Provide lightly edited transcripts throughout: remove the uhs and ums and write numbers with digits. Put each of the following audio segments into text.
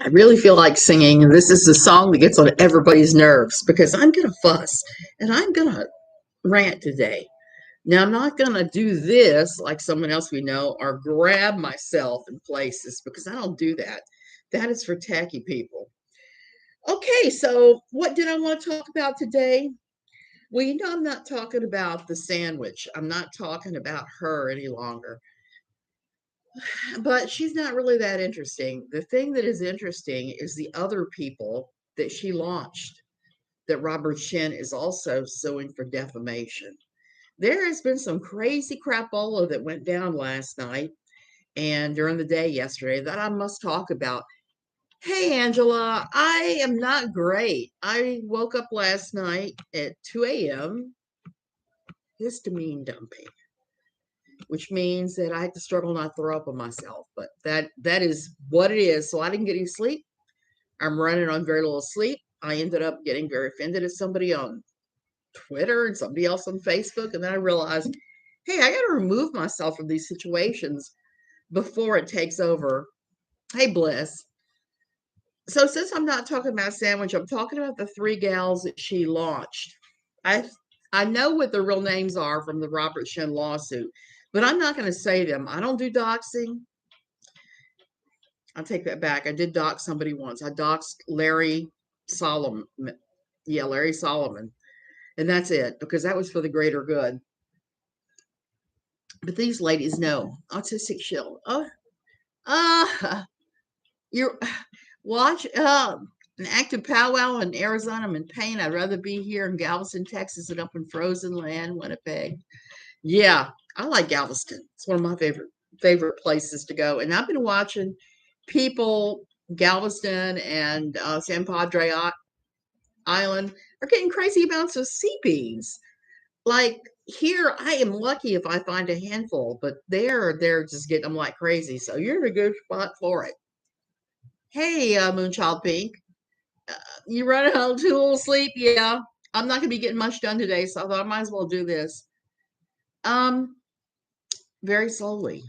I really feel like singing. This is the song that gets on everybody's nerves because I'm going to fuss and I'm going to rant today. Now, I'm not going to do this like someone else we know or grab myself in places because I don't do that. That is for tacky people. Okay, so what did I want to talk about today? Well, I'm not talking about the sandwich. I'm not talking about her any longer. But she's not really that interesting. The thing that is interesting is the other people that she launched, that Robert Shinn is also suing for defamation. There has been some crazy crapola that went down last night and during the day yesterday that I must talk about. Hey, Angela, I am not great. I woke up last night at 2 a.m. histamine dumping, which means that I had to struggle not to throw up on myself. But that is what it is. So I didn't get any sleep. I'm running on very little sleep. I ended up getting very offended at somebody on Twitter and somebody else on Facebook. And then I realized, hey, I got to remove myself from these situations before it takes over. Hey, Bliss. So since I'm not talking about sandwich, I'm talking about the three gals that she launched. I I know what their real names are from the Robert Shinn lawsuit, but I'm not going to say them. I don't do doxing. I'll take that back. I did dox somebody once. I doxed Larry Solomon. Yeah, Larry Solomon. And that's it, because that was for the greater good. But these ladies know autistic shield. Oh, you're watch an active powwow in Arizona. I'm in pain. I'd rather be here in Galveston, Texas, than up in frozen land, Winnipeg. Yeah, I like Galveston. It's one of my favorite places to go. And I've been watching people, Galveston and San Padre Island, are getting crazy amounts of CPs. Like here, I am lucky if I find a handful, but they're just getting them like crazy. So you're in a good spot for it. Hey, Moonchild Pink, uh, you running home too little sleep? Yeah, I'm not gonna be getting much done today, so I thought I might as well do this. Um, very slowly,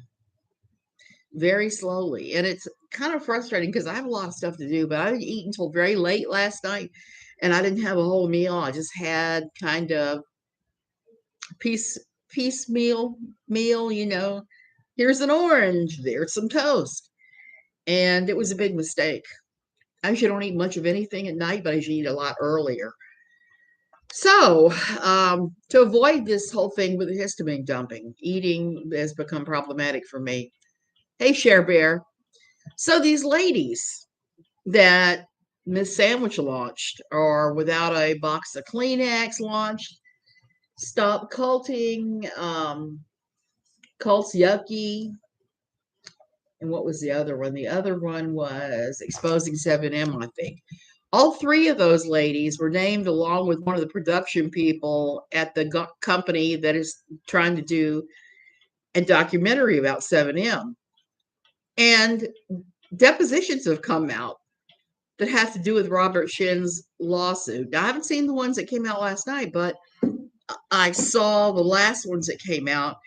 very slowly, and it's kind of frustrating because I have a lot of stuff to do, but I didn't eat until very late last night, and I didn't have a whole meal. I just had kind of piece piecemeal meal. Here's an orange, there's some toast, and it was a big mistake. I usually don't eat much of anything at night, but I usually eat a lot earlier. So, to avoid this whole thing with the histamine dumping, eating has become problematic for me. Hey, Share Bear. So, these ladies that Miss Sandwich launched, or without a box of Kleenex launched, Stop Culting, Cult's Yucky, and what was the other one? The other one was Exposing 7M, I think. All three of those ladies were named along with one of the production people at the company that is trying to do a documentary about 7M. And depositions have come out that have to do with Robert Shinn's lawsuit. Now, I haven't seen the ones that came out last night, but I saw the last ones that came out,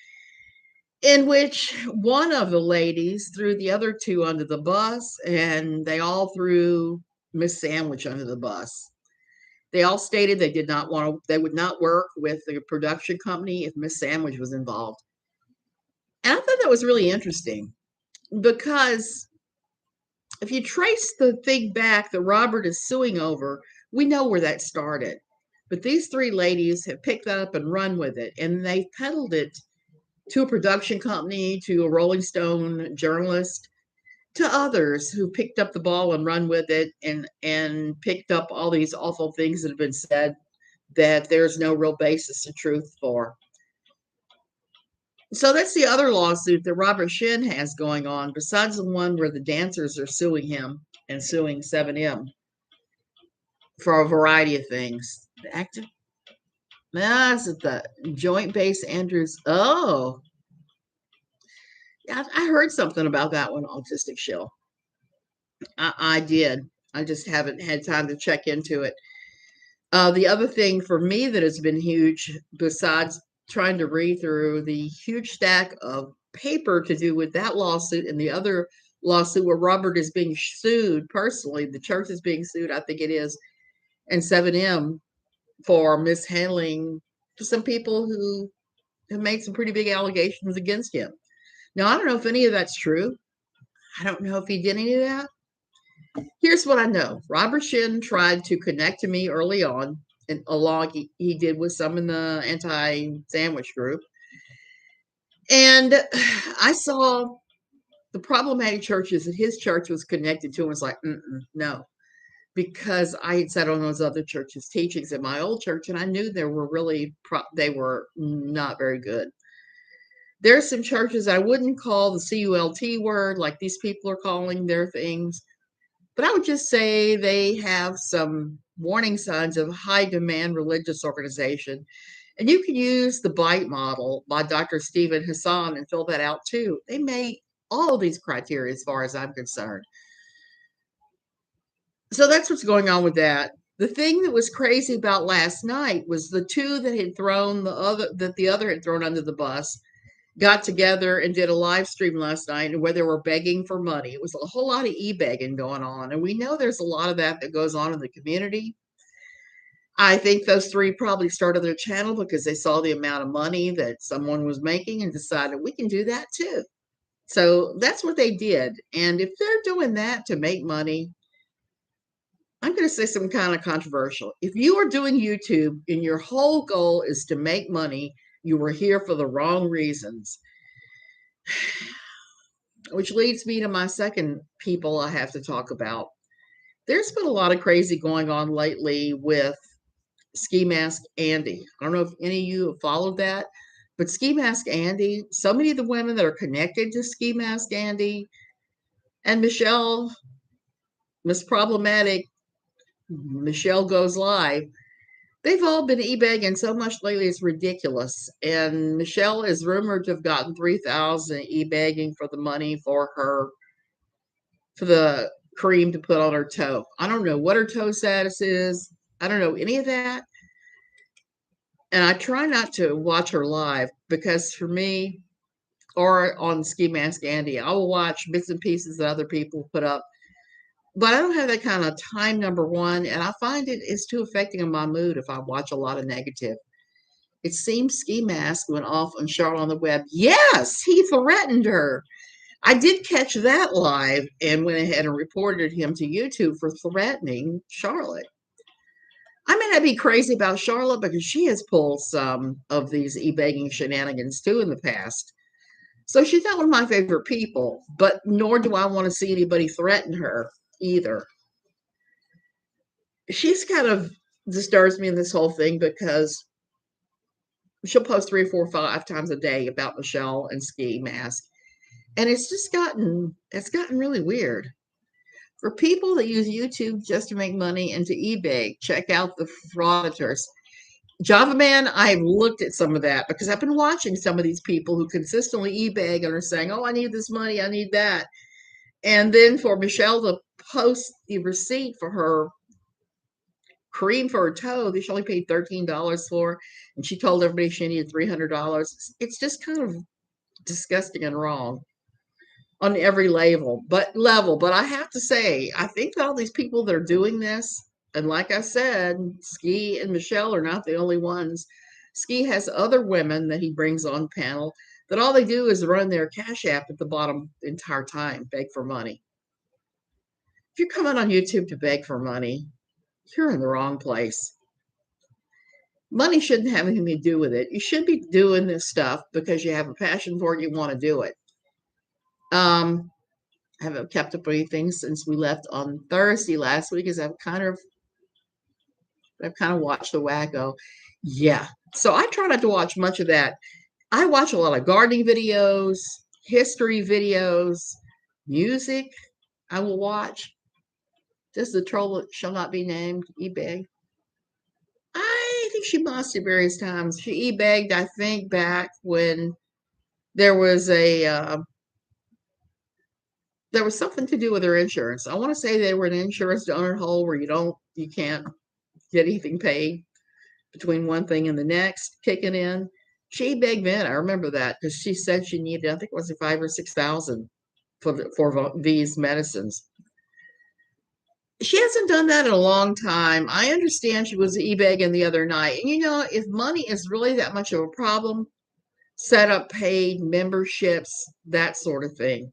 in which one of the ladies threw the other two under the bus, and they all threw Miss Sandwich under the bus. They all stated they would not work with the production company if Miss Sandwich was involved. And I thought that was really interesting because if you trace the thing back that Robert is suing over, we know where that started. But these three ladies have picked that up and run with it, and they peddled it to a production company, to a Rolling Stone journalist, to others who picked up the ball and run with it, and picked up all these awful things that have been said that there's no real basis of truth for. So that's the other lawsuit that Robert Shinn has going on, besides the one where the dancers are suing him and suing 7M for a variety of things. The active, is it the Joint Base Andrews? Oh, I heard something about that one, Autistic Shill. I did. I just haven't had time to check into it. The other thing for me that has been huge, besides trying to read through the huge stack of paper to do with that lawsuit and the other lawsuit where Robert is being sued personally. The church is being sued, I think it is, and 7M for mishandling some people who have made some pretty big allegations against him. Now, I don't know if any of that's true. I don't know if he did any of that. Here's what I know. Robert Shinn tried to connect to me early on, and along he did with some in the anti-sandwich group. And I saw the problematic churches that his church was connected to and was like, no, because I had sat on those other churches' teachings in my old church, and I knew they were they were not very good. There's some churches I wouldn't call the CULT word like these people are calling their things, but I would just say they have some warning signs of high demand religious organization. And you can use the BITE model by Dr. Stephen Hassan and fill that out too. They make all of these criteria as far as I'm concerned. So that's what's going on with that. The thing that was crazy about last night was the two that had thrown the other had thrown under the bus got together and did a live stream last night where they were begging for money. It was a whole lot of e-begging going on. And we know there's a lot of that goes on in the community. I think those three probably started their channel because they saw the amount of money that someone was making and decided we can do that too. So that's what they did. And if they're doing that to make money, I'm going to say something kind of controversial. If you are doing YouTube and your whole goal is to make money, you were here for the wrong reasons. Which leads me to my second people I have to talk about. There's been a lot of crazy going on lately with Ski Mask Andy. I don't know if any of you have followed that, but Ski Mask Andy, so many of the women that are connected to Ski Mask Andy and Michelle, Miss Problematic, Michelle Goes Live, they've all been e-begging so much lately, it's ridiculous. And Michelle is rumored to have gotten 3,000 e-begging for the money for the cream to put on her toe. I don't know what her toe status is. I don't know any of that. And I try not to watch her live because for me, or on Ski Mask Andy, I will watch bits and pieces that other people put up. But I don't have that kind of time, number one. And I find it is too affecting on my mood if I watch a lot of negative. It seems Ski Mask went off on Charlotte on the web. Yes, he threatened her. I did catch that live and went ahead and reported him to YouTube for threatening Charlotte. I may not be crazy about Charlotte because she has pulled some of these e-begging shenanigans too in the past. So she's not one of my favorite people, but nor do I want to see anybody threaten her either. She's kind of disturbs me in this whole thing because she'll post 3, 4, 5 times a day about Michelle and Ski Mask. And it's gotten really weird. For people that use YouTube just to make money and to eBay, check out the frauditors. Java Man, I've looked at some of that because I've been watching some of these people who consistently eBay and are saying, oh, I need this money, I need that. And then for Michelle to post the receipt for her cream for her toe that she only paid $13 for, and she told everybody she needed $300. It's just kind of disgusting and wrong on every level. But I have to say, I think that all these people that are doing this, and like I said, Ski and Michelle are not the only ones. Ski has other women that he brings on panel that all they do is run their Cash App at the bottom the entire time, beg for money. If you're coming on YouTube to beg for money, you're in the wrong place. Money shouldn't have anything to do with it. You should be doing this stuff because you have a passion for it, you want to do it. I haven't kept up with anything since we left on Thursday last week, as I've kind of watched the wacko. Yeah. So I try not to watch much of that. I watch a lot of gardening videos, history videos, music. I will watch. Does the troll that shall not be named eBay? I think she must at various times. She e-begged, I think, back when there was something to do with her insurance. I want to say they were an insurance donut hole where you can't get anything paid between one thing and the next kicking in. She begged then. I remember that because she said she needed, I think it was 5,000 or 6,000 for these medicines. She hasn't done that in a long time. I understand she was eBagging the other night. And if money is really that much of a problem, set up paid memberships, that sort of thing.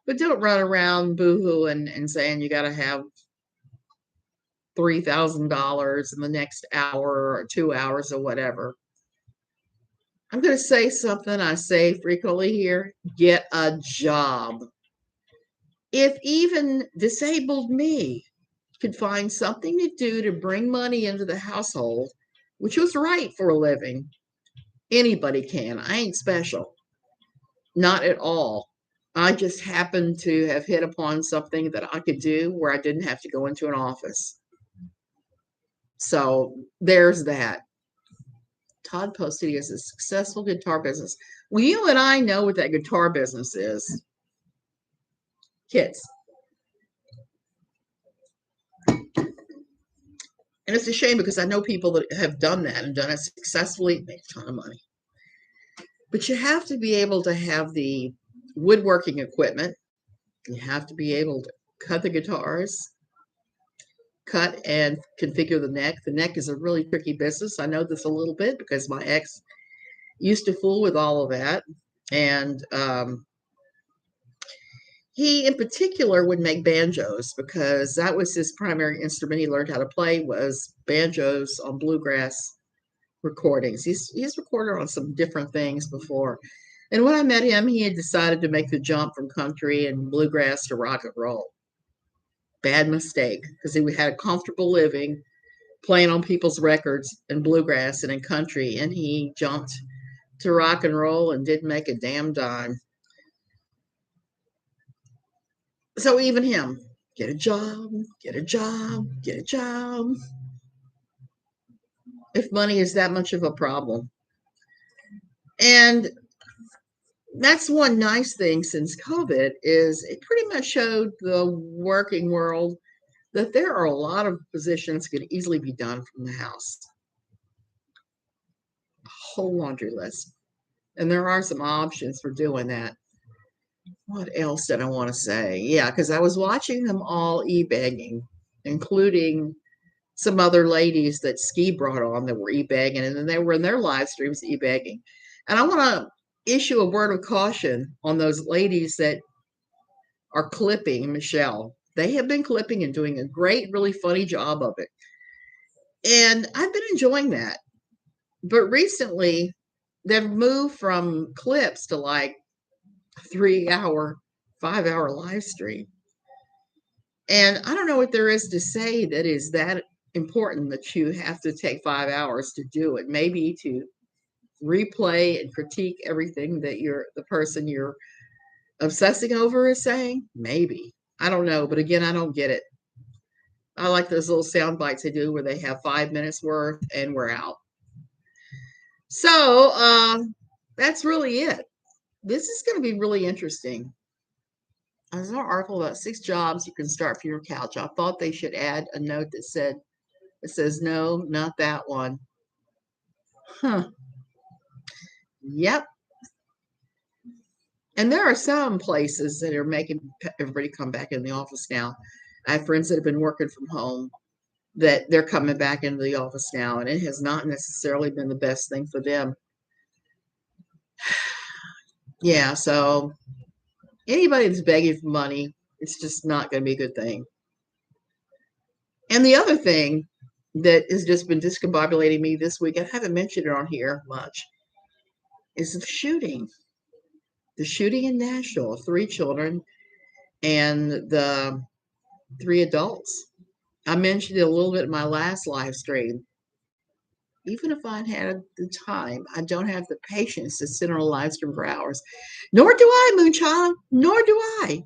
But don't run around boohooing and saying you got to have $3,000 in the next hour or 2 hours or whatever. I'm going to say something I say frequently here. Get a job. If even disabled me could find something to do to bring money into the household, which was right for a living, anybody can. I ain't special. Not at all. I just happened to have hit upon something that I could do where I didn't have to go into an office. So there's that. Todd posted he has a successful guitar business. Well, you and I know what that guitar business is. Kids. And it's a shame because I know people that have done that and done it successfully, make a ton of money. But you have to be able to have the woodworking equipment. You have to be able to cut the guitars, cut and configure the neck. The neck is a really tricky business. I know this a little bit because my ex used to fool with all of that. And he in particular would make banjos because that was his primary instrument he learned how to play, was banjos on bluegrass recordings. He's recorded on some different things before. And when I met him, he had decided to make the jump from country and bluegrass to rock and roll. Bad mistake, because he had a comfortable living playing on people's records in bluegrass and in country, and he jumped to rock and roll and didn't make a damn dime. So even him, get a job, get a job, get a job. If money is that much of a problem. And that's one nice thing since COVID is it pretty much showed the working world that there are a lot of positions that could easily be done from the house. A whole laundry list. And there are some options for doing that. What else did I want to say? Yeah, because I was watching them all e-bagging, including some other ladies that Ski brought on that were e-bagging, and then they were in their live streams e-bagging. And I want to issue a word of caution on those ladies that are clipping Michelle. They have been clipping and doing a great, really funny job of it. And I've been enjoying that. But recently, they've moved from clips to like 3-hour, 5-hour live stream. And I don't know what there is to say that is that important that you have to take 5 hours to do it. Maybe to replay and critique everything that the person you're obsessing over is saying. Maybe. I don't know. But again, I don't get it. I like those little sound bites they do where they have 5 minutes worth and we're out. So that's really it. This is going to be really interesting. There's an article about 6 jobs you can start from your couch. I thought they should add a note that says, no, not that one. Huh. Yep. And there are some places that are making everybody come back in the office now. I have friends that have been working from home that they're coming back into the office now, and it has not necessarily been the best thing for them. Yeah, so anybody that's begging for money, it's just not going to be a good thing. And the other thing that has just been discombobulating me this week, I haven't mentioned it on here much, is the shooting. The shooting in Nashville of 3 children and the 3 adults. I mentioned it a little bit in my last live stream. Even if I had the time, I don't have the patience to sit on a live stream for hours. Nor do I, Moonchild. Nor do I.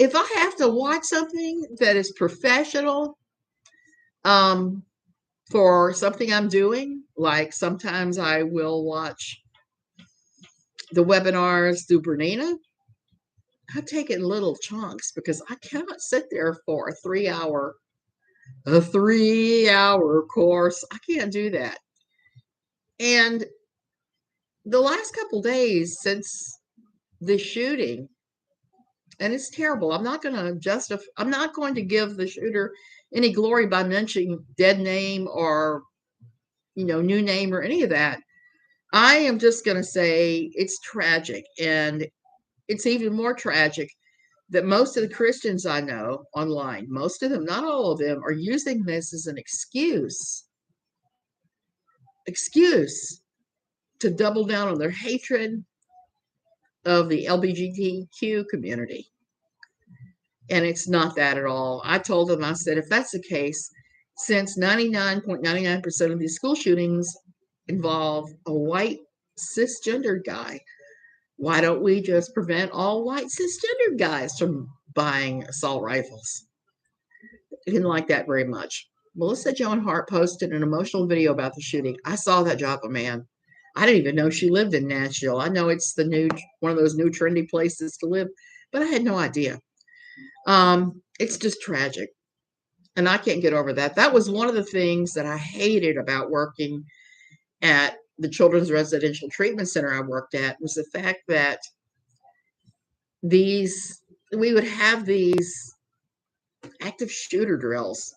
If I have to watch something that is professional, for something I'm doing, like sometimes I will watch the webinars through Bernina. I take it in little chunks because I cannot sit there for a 3-hour course. I can't do that. And the last couple days since the shooting, And it's terrible. I'm not going to justify, I'm not going to give the shooter any glory by mentioning dead name or, new name or any of that. I am just going to say it's tragic. And it's even more tragic that most of the Christians I know online, most of them, not all of them, are using this as an excuse to double down on their hatred of the LGBTQ community. And it's not that at all. I told them, I said, if that's the case, since 99.99% of these school shootings involve a white cisgendered guy, why don't we just prevent all white cisgendered guys from buying assault rifles? I didn't like that very much. Melissa Joan Hart posted an emotional video about the shooting. I saw that Joppa man. I didn't even know she lived in Nashville. I know it's one of those new trendy places to live, but I had no idea. It's just tragic. And I can't get over that. That was one of the things that I hated about working at the Children's Residential Treatment Center I worked at, was the fact that we would have these active shooter drills.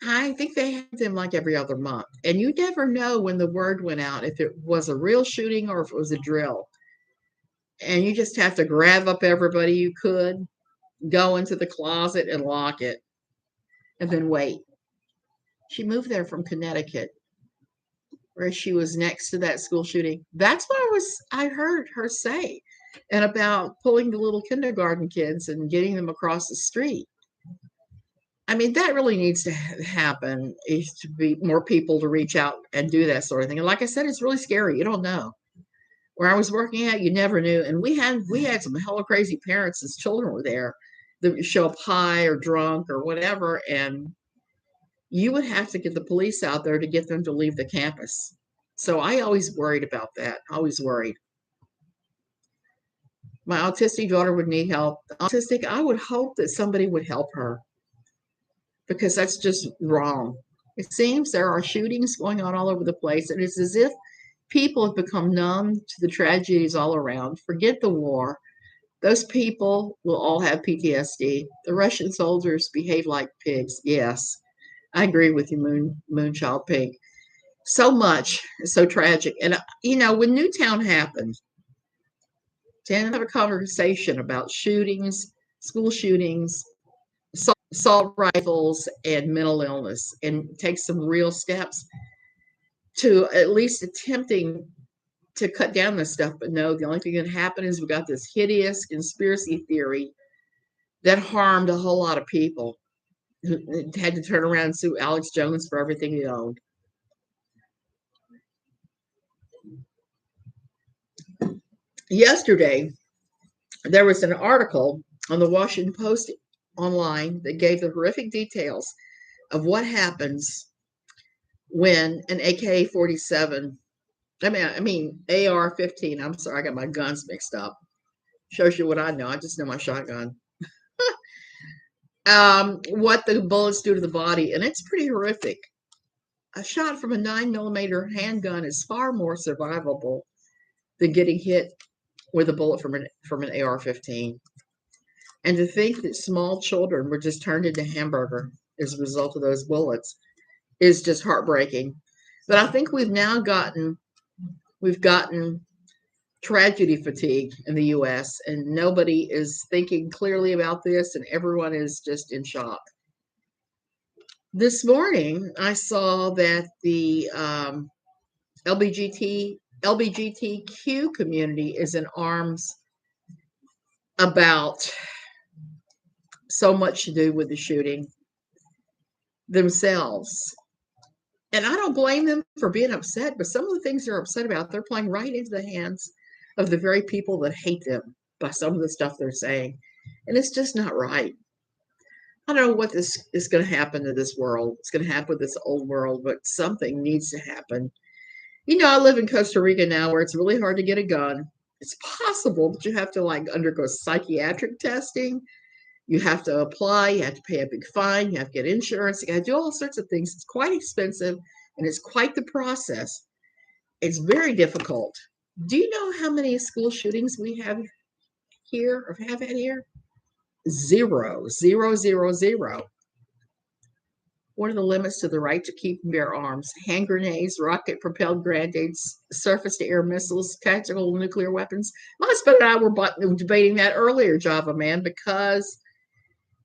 I think they had them like every other month. And you never know when the word went out, if it was a real shooting or if it was a drill. And you just have to grab up everybody you could, go into the closet and lock it, and then wait. She moved there from Connecticut, where she was next to that school shooting. That's what I heard her say, and about pulling the little kindergarten kids and getting them across the street. I mean, that really needs to happen, is to be more people to reach out and do that sort of thing. And like I said, it's really scary. You don't know. Where I was working at, you never knew. And we had some hella crazy parents as children were there that would show up high or drunk or whatever, and you would have to get the police out there to get them to leave the campus. So I always worried about that. Always worried. My autistic daughter would need help. Autistic, I would hope that somebody would help her, because that's just wrong. It seems there are shootings going on all over the place, and it's as if people have become numb to the tragedies all around. Forget the war. Those people will all have PTSD. The Russian soldiers behave like pigs. Yes, I agree with you, Moonchild Pink. So much, so tragic. And, when Newtown happened, to have a conversation about shootings, school shootings, assault rifles, and mental illness, and take some real steps to at least attempting to cut down this stuff. But no, the only thing that happened is we got this hideous conspiracy theory that harmed a whole lot of people who had to turn around and sue Alex Jones for everything he owned. Yesterday, there was an article on the Washington Post online that gave the horrific details of what happens when an AK-47, I mean AR-15, I'm sorry, I got my guns mixed up. Shows you what I know. I just know my shotgun. What the bullets do to the body, and it's pretty horrific. A shot from a 9mm handgun is far more survivable than getting hit with a bullet from an AR-15. And to think that small children were just turned into hamburger as a result of those bullets is just heartbreaking. But I think we've gotten tragedy fatigue in the U.S., and nobody is thinking clearly about this, and everyone is just in shock. This morning, I saw that the LGBTQ community is in arms about so much to do with the shooting themselves. And I don't blame them for being upset, but some of the things they're upset about, they're playing right into the hands of the very people that hate them by some of the stuff they're saying. And it's just not right. I don't know what this is going to happen to this world. It's going to happen with this old world, but something needs to happen. I live in Costa Rica now, where it's really hard to get a gun. It's possible, but you have to undergo psychiatric testing. You have to apply. You have to pay a big fine. You have to get insurance. You got to do all sorts of things. It's quite expensive, and it's quite the process. It's very difficult. Do you know how many school shootings we have here or have had here? Zero, zero, zero, zero. What are the limits to the right to keep and bear arms? Hand grenades, rocket-propelled grenades, surface-to-air missiles, tactical nuclear weapons. My husband and I were debating that earlier, Java Man, because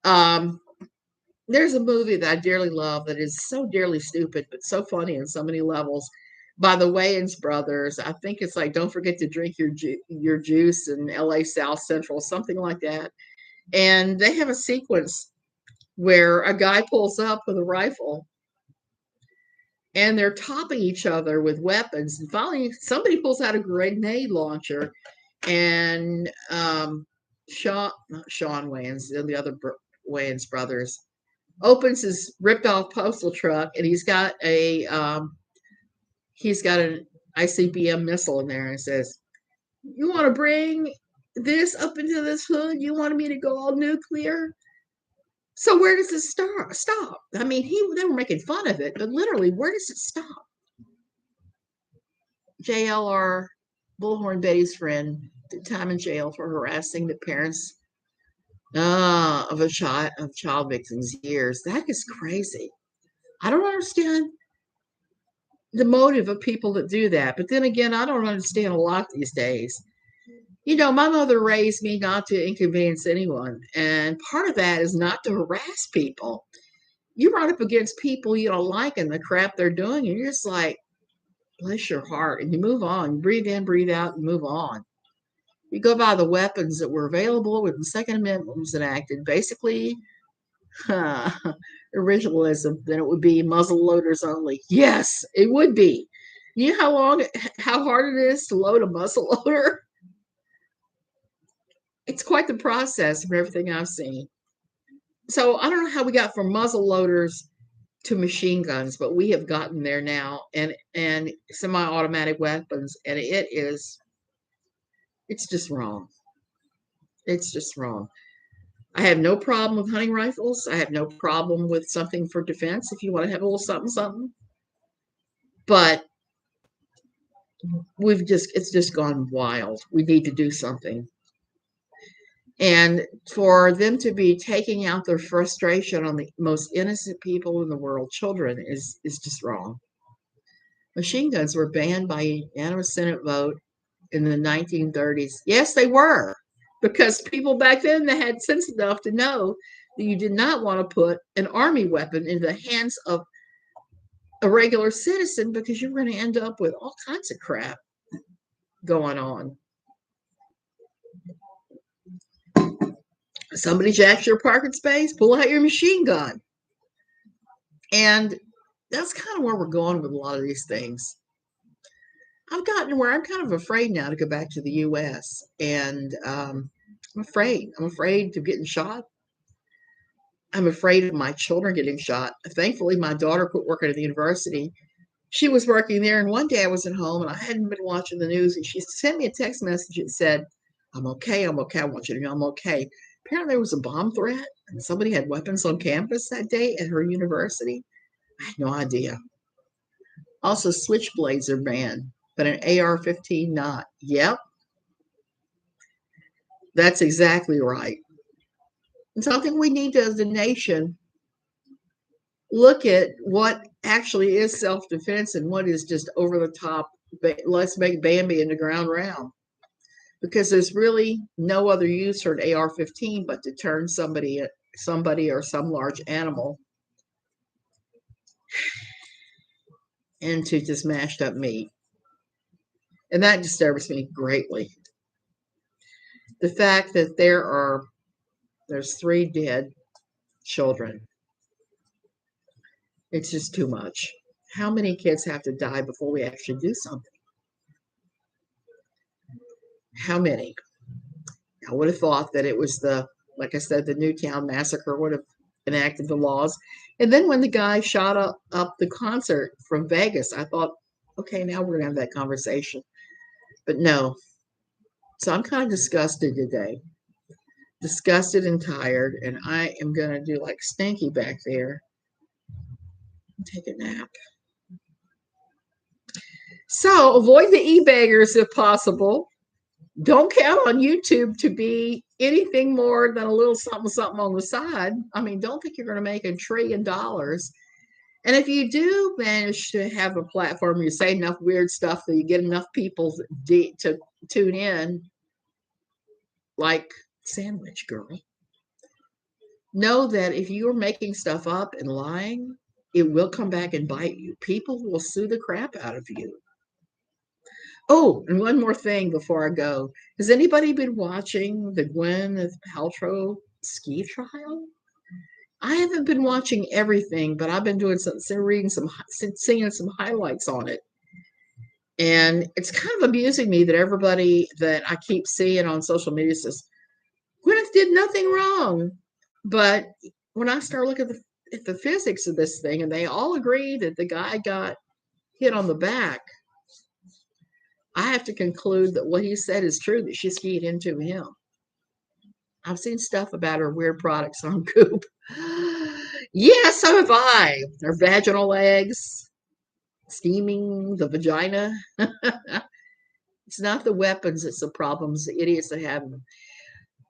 there's a movie that I dearly love that is so dearly stupid, but so funny on so many levels, by the Wayans brothers. I think it's like "Don't forget to drink your juice" in L.A. South Central, something like that. And they have a sequence where a guy pulls up with a rifle and they're topping each other with weapons. And finally, somebody pulls out a grenade launcher, and not Sean Wayans, the other Wayans brothers, opens his ripped off postal truck, and he's got an ICBM missile in there, and says, "You want to bring this up into this hood? You wanted me to go all nuclear?" So where does it stop? I mean, they were making fun of it, but literally, where does it stop? JLR, Bullhorn Betty's friend, did time in jail for harassing the parents of child victims years. That is crazy. I don't understand the motive of people that do that. But then again, I don't understand a lot these days. You know, my mother raised me not to inconvenience anyone. And part of that is not to harass people. You run up against people you don't like and the crap they're doing, and you're just like, bless your heart. And you move on. You breathe in, breathe out, and move on. You go by the weapons that were available when the Second Amendment was enacted. Basically, originalism, then it would be muzzle loaders only. Yes, it would be. You know how hard it is to load a muzzle loader? It's quite the process from everything I've seen. So I don't know how we got from muzzle loaders to machine guns, but we have gotten there now, and semi-automatic weapons, and it's just wrong. It's just wrong. I have no problem with hunting rifles. I have no problem with something for defense if you want to have a little something, something. But it's just gone wild. We need to do something. And for them to be taking out their frustration on the most innocent people in the world, children, is just wrong. Machine guns were banned by unanimous Senate vote in the 1930s. Yes, they were, because people back then, they had sense enough to know that you did not want to put an army weapon in the hands of a regular citizen, because you're going to end up with all kinds of crap going on. Somebody jacks your parking space, pull out your machine gun. And that's kind of where we're going with a lot of these things. I've gotten where I'm kind of afraid now to go back to the U.S. And I'm afraid. I'm afraid of getting shot. I'm afraid of my children getting shot. Thankfully, my daughter quit working at the university. She was working there, and one day I was at home, and I hadn't been watching the news, and she sent me a text message that said, "I'm okay, I'm okay, I want you to know I'm okay." Apparently there was a bomb threat, and somebody had weapons on campus that day at her university. I had no idea. Also, switchblades are banned, but an AR-15 not. Yep, that's exactly right. And so I think we need to, as a nation, look at what actually is self-defense and what is just over the top. Let's make Bambi in the ground round, because there's really no other use for an AR-15 but to turn somebody or some large animal into just mashed up meat. And that disturbs me greatly. The fact that there's 3 dead children. It's just too much. How many kids have to die before we actually do something? How many? I would have thought that it was like I said, the Newtown massacre would have enacted the laws. And then when the guy shot up the concert from Vegas, I thought, okay, now we're going to have that conversation. But no. So I'm kind of disgusted today. Disgusted and tired. And I am going to do like Stinky back there and take a nap. So avoid the e-beggars if possible. Don't count on YouTube to be anything more than a little something something on the side. I mean, don't think you're going to make $1 trillion. And if you do manage to have a platform, you say enough weird stuff that you get enough people to tune in, like Sandwich Girl, know that if you're making stuff up and lying, it will come back and bite you. People will sue the crap out of you. Oh, and one more thing before I go. Has anybody been watching the Gwyneth Paltrow ski trial? I haven't been watching everything, but I've been doing some reading some seeing some highlights on it. And it's kind of amusing me that everybody that I keep seeing on social media says, Gwyneth did nothing wrong. But when I start looking at the physics of this thing, and they all agree that the guy got hit on the back, I have to conclude that what he said is true, that she skied into him. I've seen stuff about her weird products on Goop. Yeah, so have I. Her vaginal eggs, steaming the vagina. It's not the weapons, it's the problems, the idiots that have them.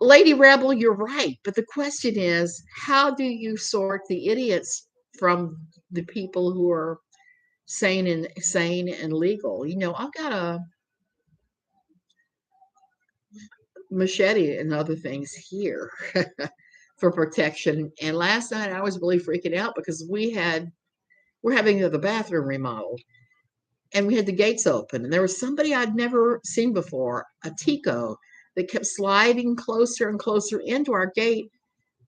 Lady Rebel, you're right. But the question is, how do you sort the idiots from the people who are sane and legal? You know, I've got a machete and other things here for protection. And last night I was really freaking out because we're having the bathroom remodeled and we had the gates open, and there was somebody I'd never seen before, a Tico, that kept sliding closer and closer into our gate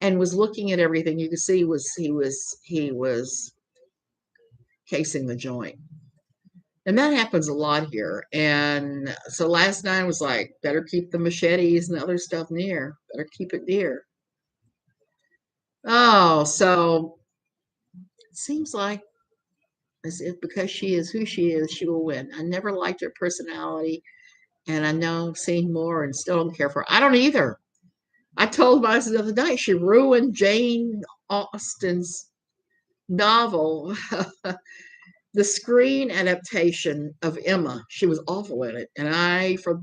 and was looking at everything. You could see he was casing the joint. And that happens a lot here. And so last night I was like, better keep the machetes and other stuff near. Better keep it near. Oh, so it seems like as if because she is who she is, she will win. I never liked her personality, and I know seen more and still don't care for her. I don't either. I told myself the other night she ruined Jane Austen's novel, the screen adaptation of Emma. She was awful in it, and for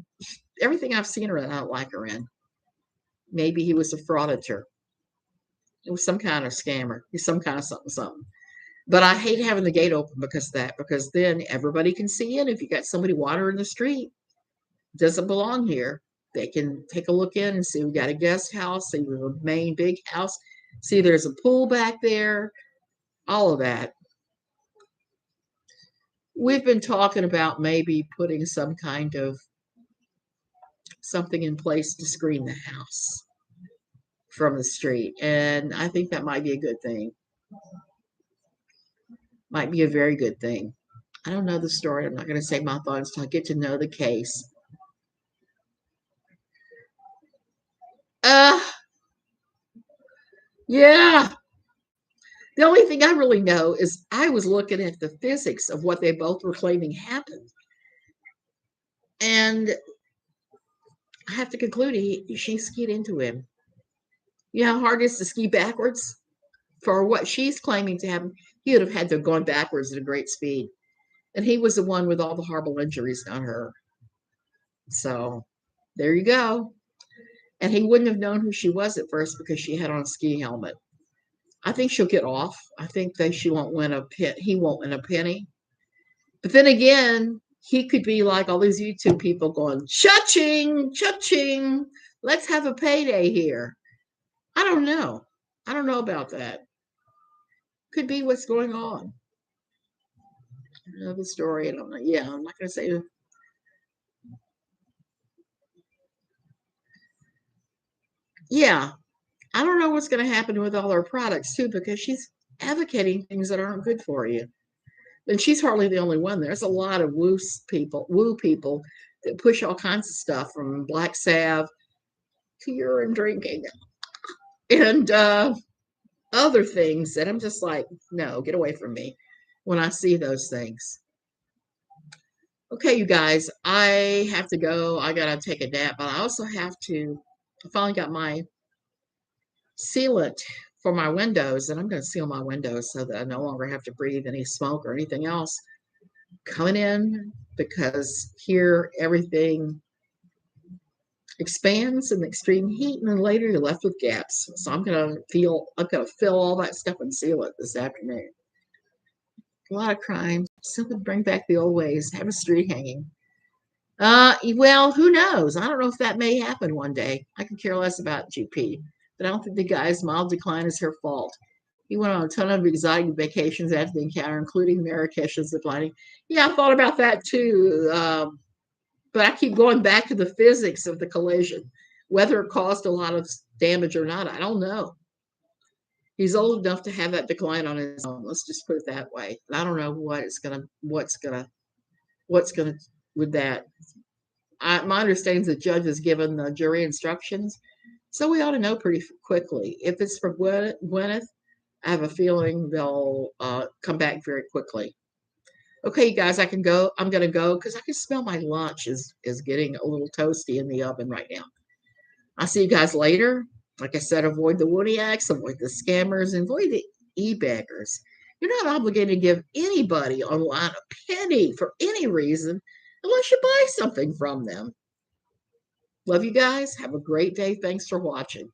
everything I've seen her in, I don't like her in. Maybe he was a frauditor. It was some kind of scammer. He's some kind of something something. But I hate having the gate open because of that, because then everybody can see in. If you got somebody watering the street, doesn't belong here. They can take a look in and see we got a guest house, see we have a main big house, see there's a pool back there, all of that. We've been talking about maybe putting some kind of something in place to screen the house from the street. And I think that might be a good thing. Might be a very good thing. I don't know the story. I'm not going to say my thoughts until I get to know the case. Uh, yeah. The only thing I really know is I was looking at the physics of what they both were claiming happened. And I have to conclude she skied into him. You know how hard it is to ski backwards? For what she's claiming to happen, he would have had to have gone backwards at a great speed. And he was the one with all the horrible injuries on her. So there you go. And he wouldn't have known who she was at first because she had on a ski helmet. I think she'll get off. I think that she won't win a pit. He won't win a penny. But then again, he could be like all these YouTube people going, cha-ching, cha-ching. Let's have a payday here. I don't know. I don't know about that. Could be what's going on. I know the story, and I'm not going to say. Yeah, I don't know what's going to happen with all her products too, because she's advocating things that aren't good for you. And she's hardly the only one. There's a lot of woo people that push all kinds of stuff from black salve to urine drinking and other things that I'm just like, no, get away from me when I see those things. Okay, you guys, I have to go. I gotta take a nap, but I also have to. I finally got my sealant for my windows, and I'm going to seal my windows so that I no longer have to breathe any smoke or anything else coming in, because here everything expands in extreme heat, and then later you're left with gaps. So I'm gonna fill all that stuff and seal it this afternoon. A lot of crime. Simply bring back the old ways. Have a street hanging. Well, who knows? I don't know if that may happen one day. I could care less about GP, but I don't think the guy's mild decline is her fault. He went on a ton of exotic vacations after the encounter, including Marrakesh's declining. Yeah, I thought about that too. But I keep going back to the physics of the collision, whether it caused a lot of damage or not. I don't know. He's old enough to have that decline on his own. Let's just put it that way. But I don't know what's gonna with that. My understanding is the judge has given the jury instructions, so we ought to know pretty quickly. If it's for Gwyneth, I have a feeling they'll come back very quickly. Okay, you guys, I can go. I'm going to go because I can smell my lunch is getting a little toasty in the oven right now. I'll see you guys later. Like I said, avoid the Woodiacs, avoid the scammers, avoid the e-baggers. You're not obligated to give anybody online a penny for any reason unless you buy something from them. Love you guys. Have a great day. Thanks for watching.